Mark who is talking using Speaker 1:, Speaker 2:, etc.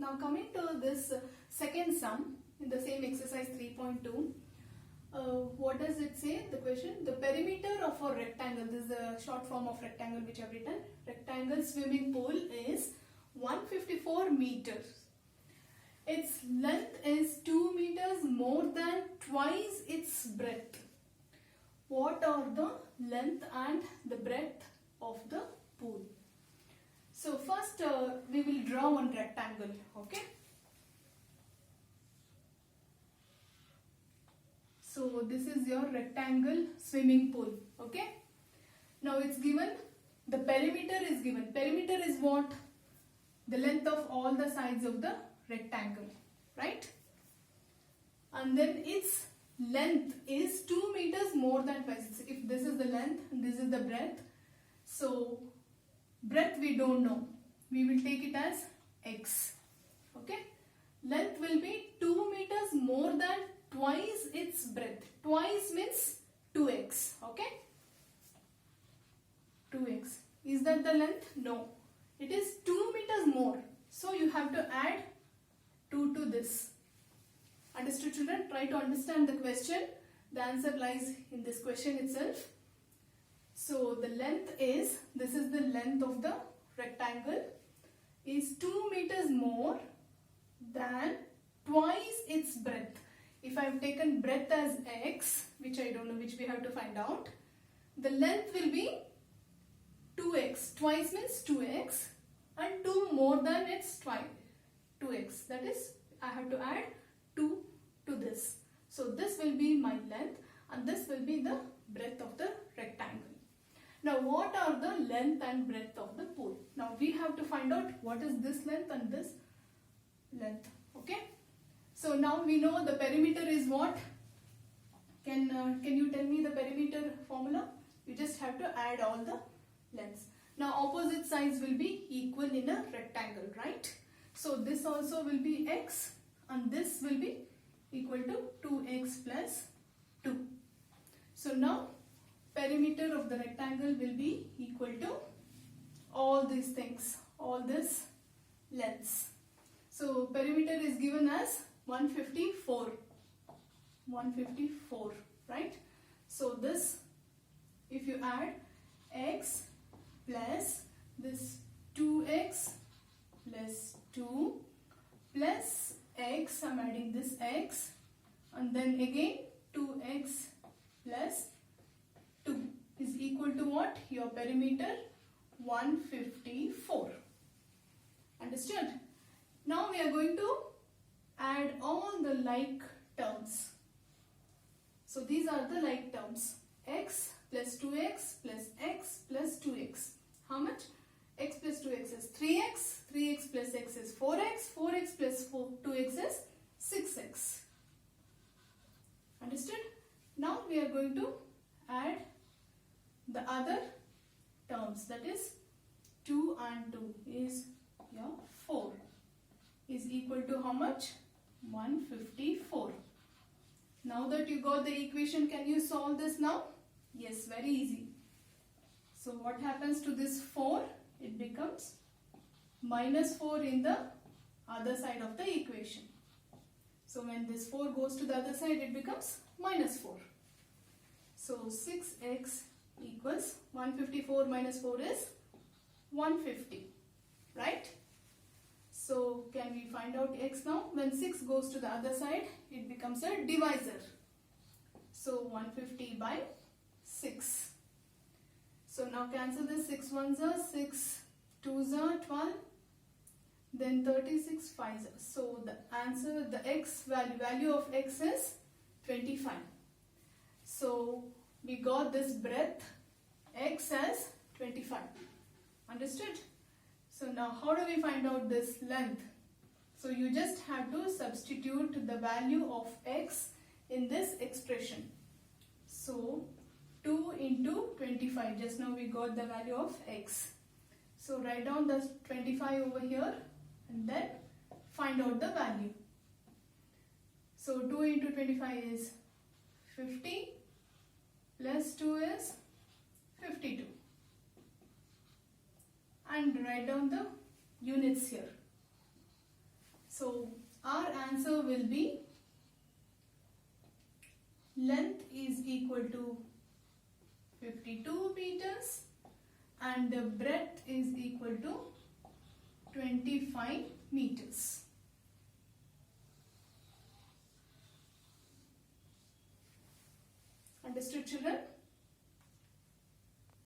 Speaker 1: Now coming to this second sum in the same exercise 3.2. What does it say? The question, the perimeter of a rectangle, this is the short form of rectangle which I have written. Rectangle swimming pool is 154 meters. Its length is 2 meters more than twice its breadth. What are the length and the breadth of the pool? So first we will draw one rectangle, okay? So this is your rectangle swimming pool, okay? Now it's given, the perimeter is given. Perimeter is what? The length of all the sides of the rectangle, right? And then its length is 2 meters more than twice. If this is the length and this is the breadth, so breadth we don't know. We will take it as x, okay? Length will be 2 meters more than twice its breadth. Twice means 2x, okay? 2x. Is that the length? No. It is 2 meters more. So you have to add 2 to this. Understood, children? Try to understand the question. The answer lies in this question itself. So the length is, this is the length of the rectangle, is 2 meters more than twice its breadth. If I have taken breadth as x, which I don't know, which we have to find out, the length will be 2x. Twice means 2x and 2 more than its twice, 2x. That is, I have to add 2 to this. So this will be my length and this will be the breadth of the rectangle. Now what are the length and breadth of the pool? Now we have to find out what is this length and this length, okay? So now we know the perimeter is what? Can you tell me the perimeter formula? You just have to add all the lengths. Now opposite sides will be equal in a rectangle, right? So this also will be x and this will be equal to 2x plus 2. So now perimeter of the rectangle will be equal to all these things, all this lengths. So perimeter is given as 154, right? So this, if you add x plus this 2x plus 2 plus x, I am adding this x, and then again 2x plus 2 is equal to what? Your perimeter 154. Understood? Now we are going to add all the like terms. So these are the like terms. X plus 2x plus x plus 2x. How much? X plus 2x is 3x. 3x plus x is 4x. 4x plus 2x is 6x. Understood? Now we are going to add the other terms. That is 2 and 2 is your 4. Is equal to how much? 154. Now that you got the equation, can you solve this now? Yes, very easy. So what happens to this 4? It becomes minus 4 in the other side of the equation. So when this 4 goes to the other side, it becomes minus 4. So 6x equals 154 minus 4 is 150, right? So can we find out x now? When 6 goes to the other side, it becomes a divisor. So 150 by 6. So now cancel this. 6 ones are 6, 2s are 12, then 36 5s are. So the answer, the x value of x is 25. So we got this breadth x as 25. Understood? So now how do we find out this length? So you just have to substitute the value of x in this expression. So 2 into 25. Just now we got the value of x. So write down the 25 over here and then find out the value. So 2 into 25 is 50 plus 2 is 52. And write down the units here. So our answer will be length is equal to 52 meters and the breadth is equal to 25 meters. Understood, children?